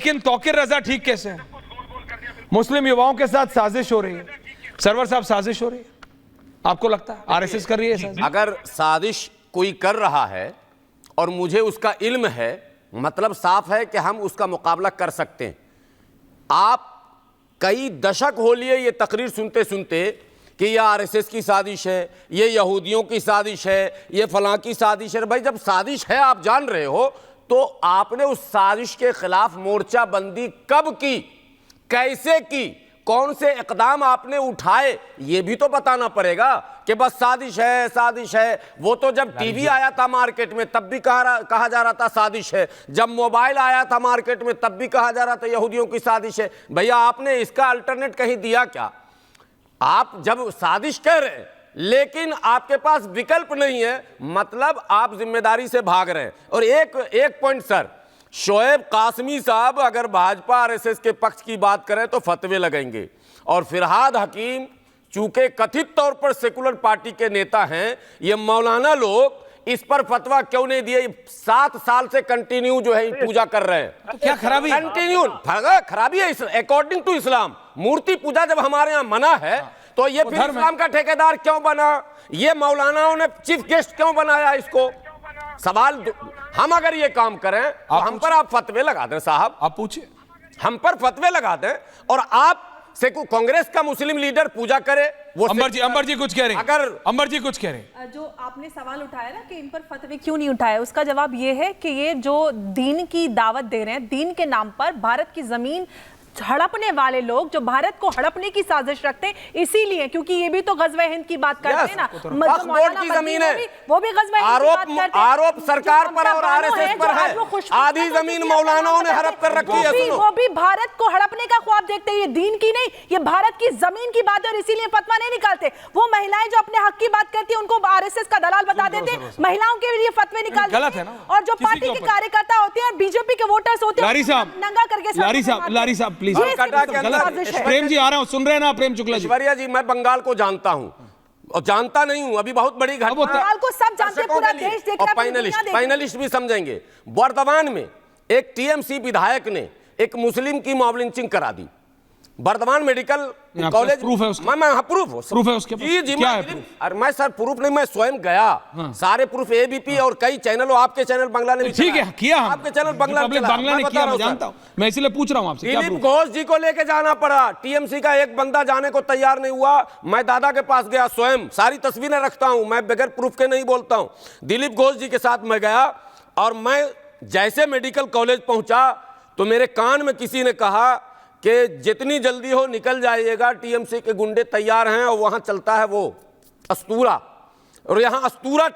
लेकिन तौकीर रजा ठीक कैसे है? मुस्लिम युवाओं के साथ साजिश हो रही है। सरवर साहब, साजिश हो रही है, आपको लगता है आरएसएस कर रही है? अगर साजिश कोई कर रहा है और मुझे उसका इल्म है, मतलब साफ है कि हम उसका मुकाबला कर सकते हैं। आप कई दशक हो लिए ये तकरीर सुनते सुनते कि ये आरएसएस की साजिश है, ये यहूदियों की साजिश है, ये फलां की साजिश है। भाई, जब साजिश है आप जान रहे हो, तो आपने उस साजिश के खिलाफ मोर्चाबंदी कब की, कैसे की, कौन से इकदाम आपने उठाए, ये भी तो बताना पड़ेगा कि बस साजिश है साजिश है। वो तो जब टीवी आया था मार्केट में तब भी कहा जा रहा था साजिश है, जब मोबाइल आया था मार्केट में तब भी कहा जा रहा था यहूदियों की साजिश है। भैया, आपने इसका अल्टरनेट कहीं दिया क्या? आप जब साजिश कर रहे हैं लेकिन आपके पास विकल्प नहीं है, मतलब आप जिम्मेदारी से भाग रहे हैं। और एक पॉइंट सर, शोएब कासमी साहब अगर भाजपा आरएसएस के पक्ष की बात करें तो फतवे लगेंगे, और फिरहाद हकीम चूंकि कथित तौर पर सेकुलर पार्टी के नेता हैं, ये मौलाना लोग इस पर फतवा क्यों नहीं दिए? 7 साल से कंटिन्यू जो है पूजा कर रहे हैं, तो क्या खराबी? कंटिन्यू खराबी है अकॉर्डिंग टू इस्लाम। मूर्ति पूजा जब हमारे यहाँ मना है तो ये फिर इस्लाम का ठेकेदार क्यों बना? ये मौलानाओं ने चीफ गेस्ट क्यों बनाया इसको? सवाल, हम अगर ये काम करें तो हम पर आप फतवे लगा दें साहब, आप पूछिए, हम पर फतवे लगा दें, और आप से कांग्रेस का मुस्लिम लीडर पूजा करे। वो अंबर जी कुछ कह रहे हैं, अगर अंबर जी कुछ कह रहे हैं। जो आपने सवाल उठाया ना कि इन पर फतवे क्यों नहीं उठाए, उसका जवाब ये है कि ये जो दीन की दावत दे रहे हैं, दीन के नाम पर भारत की जमीन हड़पने वाले लोग, जो भारत को हड़पने की साजिश रखते हैं, इसीलिए, क्योंकि ये भी तो गज़वे हिंद की बात करते हैं ना, बोर्ड की जमीन है, वो भी गज़वे हिंद की बात करते हैं। आरोप सरकार पर और आरएसएस पर है, आधी जमीन मौलानाओं ने हड़प कर रखी है। वो भी भारत को हड़पने का ख्वाब देखते हैं। ये दीन की नहीं, ये भारत की जमीन की बात है, और इसीलिए फतवा नहीं निकालते। वो महिलाएं जो अपने हक की बात करती है उनको आरएसएस का दलाल बता देते हैं, महिलाओं के लिए फतवे निकालते हैं, और जो पार्टी के कार्यकर्ता होते हैं और बीजेपी के वोटर्स होते हैं, नंगा करके। लारी साहब प्लीज, प्रेम जी आ रहा हूं, सुन रहे हैं ना प्रेम शुक्ला जी? ऐश्वर्या जी, मैं बंगाल को जानता हूं और जानता नहीं हूं, अभी बहुत बड़ी घटना, बंगाल को सब जानते हैं, पूरा देश देख रहा है, फाइनलिस्ट भी समझेंगे। बर्दवान में एक टीएमसी विधायक ने एक मुस्लिम की मॉब लिंचिंग करा दी। बर्दवान मेडिकल कॉलेज, प्रूफ है उसका? प्रूफ है उसके? जी क्या है प्रूफ? अरे मैं सर प्रूफ नहीं, मैं स्वयं गया, सारे प्रूफ एबीपी और कई चैनलों, आपके चैनल बंगला ने ठीक है किया, आपके चैनल बंगला ने किया, मैं जानता हूं, मैं इसलिए पूछ रहा हूं आपसे। दिलीप घोष जी को लेके जाना पड़ा, टीएमसी का एक बंदा जाने को तैयार नहीं हुआ, मैं दादा के पास गया स्वयं, सारी तस्वीरें रखता हूं, मैं बगैर प्रूफ के नहीं बोलता हूं। दिलीप घोष जी के साथ मैं गया, और मैं जैसे मेडिकल कॉलेज पहुंचा तो मेरे कान में किसी ने कहा कि जितनी जल्दी हो निकल जाइएगा, टीएमसी के गुंडे तैयार हैं, और वहां चलता है वो अस्तूरा, और यहां अस्तूरा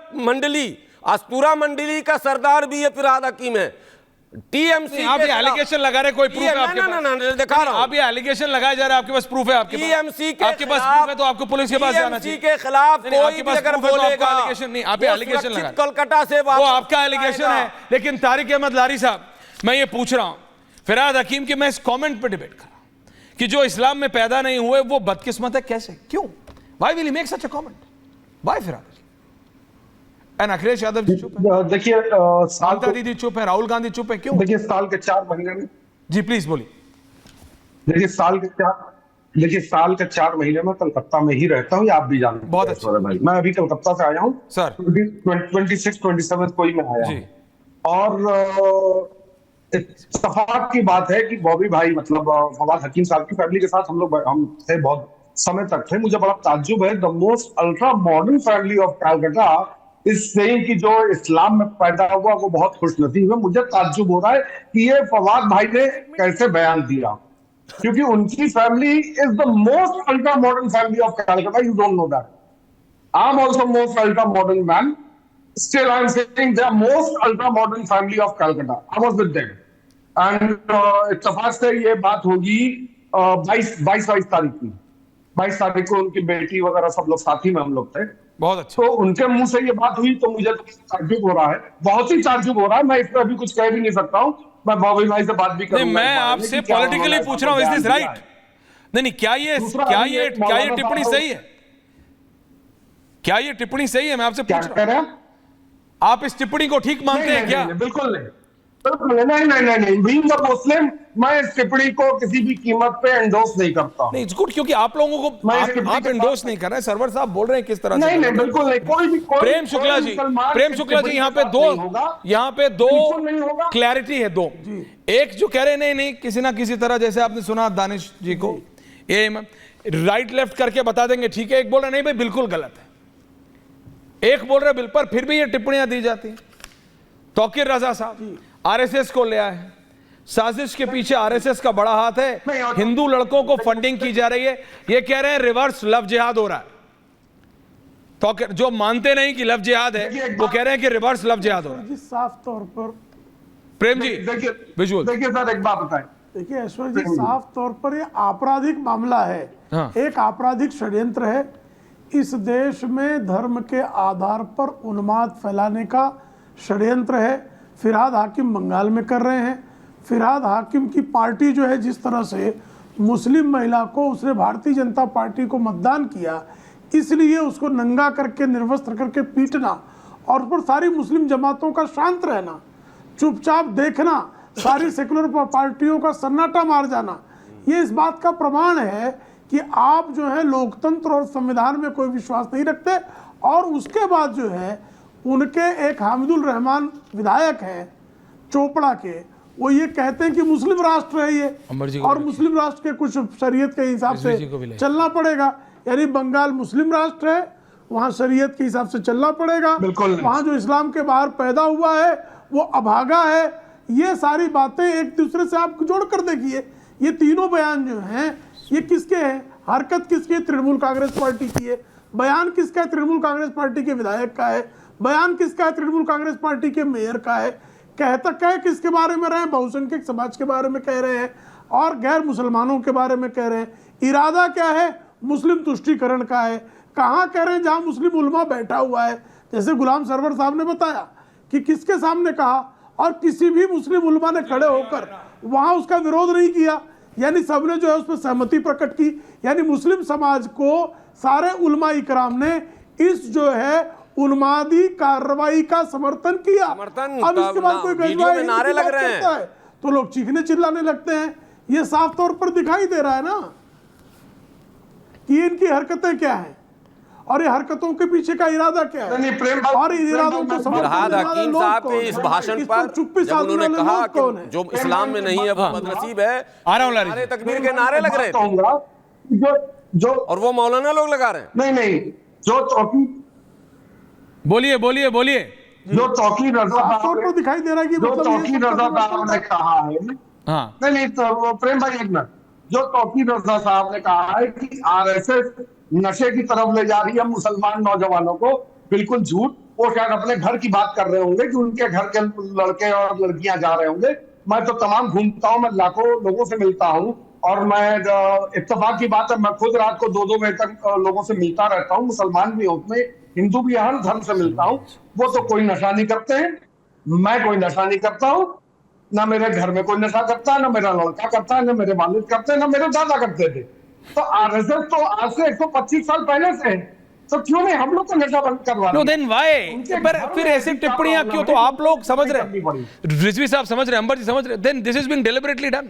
मंडली का सरदार भी ये फिरहाद हकीम है। टीएमसी आप ये एलिगेशन लगा रहे, कोई प्रूफ है आपके पास? ना, दिखा रहा हूं। आप ये एलिगेशन लगाया जा रहा है, आपके पास प्रूफ है? आपके टीएमसी के आपके पास प्रूफ है तो आपको पुलिस के पास जाना चाहिए। के खिलाफ कोई भी अगर बोलेगा, एलिगेशन नहीं, आप एलिगेशन लगा, कोलकाता से वो आपका एलिगेशन है। लेकिन तारिक अहमद लारी साहब, मैं ये पूछ रहा हूं फिरहाद हकीम की, मैं इस कमेंट पे डिबेट कर रहा हूं कि जो इस्लाम में पैदा नहीं हुए वो बदकिस्मत है, कैसे, क्यों? Why will he make such a comment? Why Firhad? And Akhilesh Yadav ji चुप है, देखिए शांता दीदी चुप है, राहुल गांधी चुप है, क्यों? देखिए साल के 4 महीने में, जी प्लीज बोलिए। देखिए साल के 4 महीने में कलकत्ता में ही रहता हूँ, आप भी जानते हैं। बहुत अच्छा भाई, मैं अभी कलकत्ता से आया हूँ सर, 26-27 को ही मैं आया हूँ, और इत्तेफाक की बात है कि बॉबी भाई, मतलब फवाद हकीम साहब की फैमिली के साथ हम थे, बहुत समय तक थे। मुझे बड़ा ताज्जुब है, the most ultra modern family of Calcutta इस सेइंग कि जो इस्लाम में पैदा हुआ वो बहुत खुशनसीब है। मुझे ताज्जुब हो रहा है कि ये फवाद भाई ने कैसे बयान दिया, क्योंकि उनकी family is the most ultra modern family of Calcutta. You don't know that? I am also most ultra modern man, still I'm saying they are most ultra modern family of Calcutta. I was with them. And इत्तेफाक से ये बात होगी 22 तारीख की, 22 तारीख को उनकी बेटी वगैरह सब लोग साथी में हम लोग थे। बहुत अच्छा। तो उनके मुंह से ये बात हुई तो मुझे तो ताज्जुब हो रहा है, बहुत ही ताज्जुब हो रहा है। मैं इस पर अभी कुछ कह भी नहीं सकता हूँ, मैं बॉबी भाई से बात भी करूंगा। मैं आपसे पॉलिटिकली पूछ रहा हूँ, इज दिस राइट? नहीं, क्या ये टिप्पणी सही है? क्या ये टिप्पणी सही है? मैं आपसे पूछ रहा हूं, आप इस टिप्पणी को ठीक मानते हैं क्या? बिल्कुल नहीं। नहीं नहीं नहीं नहीं, बीइंग अ मुस्लिम मैं इस टिप्पणी को किसी भी कीमत पे एंडोर्स नहीं करता हूं। नहीं, इट्स गुड, क्योंकि आप लोगों को मैं इस टिप्पणी आप के एंडोर्स साथ- नहीं कर रहे हैं। सरवर साहब बोल रहे हैं किस तरह से। नहीं नहीं बिल्कुल नहीं, कोई भी प्रेम शुक्ला जी, प्रेम शुक्ला जी, यहाँ पे दो बिल्कुल नहीं होगा। क्लैरिटी है दो। एक जो कह रहे नहीं नहीं किसी ना किसी तरह, जैसे आपने सुना दानिश जी को, ये राइट लेफ्ट करके बता देंगे ठीक है। एक बोल रहे नहीं भाई बिल्कुल गलत है, एक बोल रहे बिल्कुल, फिर भी ये टिप्पणियां दी जाती हैं। तौकीर रजा साहब आरएसएस को ले आए, साजिश के पीछे आरएसएस का बड़ा हाथ है, हिंदू लड़कों को फंडिंग की जा रही है, ये कह रहे हैं रिवर्स लव जिहाद हो रहा है। तो जो मानते नहीं कि लव जिहाद है वो कह रहे हैं कि रिवर्स लव जिहाद हो रहा है। साफ तौर पर प्रेम जी विजुअल देखिए सर एक बात बताएं, देखिए ऐश्वर्य जी, साफ तौर पर ये आपराधिक मामला है। हाँ। एक आपराधिक षड्यंत्र है। इस देश में धर्म के आधार पर उन्माद फैलाने का षड्यंत्र है। फिरहाद हाकिम बंगाल में कर रहे हैं। फिरहाद हाकिम की पार्टी जो है, जिस तरह से मुस्लिम महिला को उसने भारतीय जनता पार्टी को मतदान किया, इसलिए उसको नंगा करके निर्वस्त्र करके पीटना और उस पर सारी मुस्लिम जमातों का शांत रहना, चुपचाप देखना, सारी सेकुलर पार्टियों का सन्नाटा मार जाना, ये इस बात का प्रमाण है कि आप जो है लोकतंत्र और संविधान में कोई विश्वास नहीं रखते। और उसके बाद जो है उनके एक हामिदुल रहमान विधायक हैं चोपड़ा के, वो ये कहते हैं कि मुस्लिम राष्ट्र है ये, और मुस्लिम राष्ट्र के कुछ शरीयत के हिसाब से चलना पड़ेगा। यानी बंगाल मुस्लिम राष्ट्र है, वहाँ शरीयत के हिसाब से चलना पड़ेगा। वहाँ जो इस्लाम के बाहर पैदा हुआ है वो अभागा है। ये सारी बातें एक दूसरे से आप जोड़ कर देखिए। ये तीनों बयान जो हैं ये किसके हैं? हरकत किसकी है? तृणमूल कांग्रेस पार्टी की है। बयान किसका है? तृणमूल कांग्रेस पार्टी के विधायक का है। बयान किसका है? तृणमूल कांग्रेस पार्टी के मेयर का है। कहता कह किसके बारे में रहे हैं? बहुसंख्यक समाज के बारे में कह रहे हैं और गैर मुसलमानों के बारे में कह रहे हैं। इरादा क्या है? मुस्लिम तुष्टीकरण का है। कहाँ कह रहे हैं? जहाँ मुस्लिम उलमा बैठा हुआ है, जैसे गुलाम सरवर साहब ने बताया कि किसके सामने कहा, और किसी भी मुस्लिम उलमा ने खड़े होकर वहाँ उसका विरोध नहीं किया। यानी सबने जो है उस पर सहमति प्रकट की। यानी मुस्लिम समाज को सारे उलमा इकराम ने इस जो है उन्मादी कार्रवाई का समर्थन किया। अब इसके बाद कोई गजवाई नारे लग रहे हैं तो लोग चीखने चिल्लाने लगते हैं। ये साफ तौर पर दिखाई दे रहा है ना कि इनकी हरकतें क्या हैं और ये हरकतों के पीछे का इरादा क्या है। और इरादों को फिरहाद हकीम साहब के इस भाषण पर जब उन्होंने कहा कि जो इस्लाम में नहीं है वो बदनसीब है, नारे तकबीर के नारे लग रहे थे और वो मौलाना लोग लगा रहे हैं। नहीं जो चौकी बोलिए बोलिए बोलिए जो चौकी रजा तो दिखाई दे रहा है कि जो चौकी रजा साहब ने कहा है, हाँ नहीं तो प्रेम भाई एक मिनट, जो चौकी रजा साहब ने कहा है कि आरएसएस नशे की तरफ ले जा रही है मुसलमान नौजवानों को, बिल्कुल झूठ। वो शायद अपने घर की बात कर रहे होंगे कि उनके घर के लड़के और लड़कियां जा रहे होंगे। मैं तो तमाम घूमता हूं, मैं लाखों लोगों से मिलता हूं और मैं इत्तेफाक की बात है, मैं खुद रात को 2-2 बजे तक लोगों से मिलता रहता हूं, मुसलमान भी उसमें, हिंदू भी, हर धर्म से मिलता हूं। वो तो कोई नशा नहीं करते हैं, मैं कोई नशा नहीं करता हूं, ना मेरे घर में कोई नशा करता है, ना मेरा लड़का करता है, ना मेरे वालिद करते हैं, ना मेरे दादा करते थे। तो आरएसएस तो आज से 125 साल पहले से है, तो क्यों नहीं हम लोग को नशा बंद करवा? No then why? फिर ऐसी टिप्पणियां क्यों? तो आप लोग समझ रहे हैं, रिजवी साहब समझ रहे हैं, अंबर जी समझ रहे हैं, then this is been deliberately done.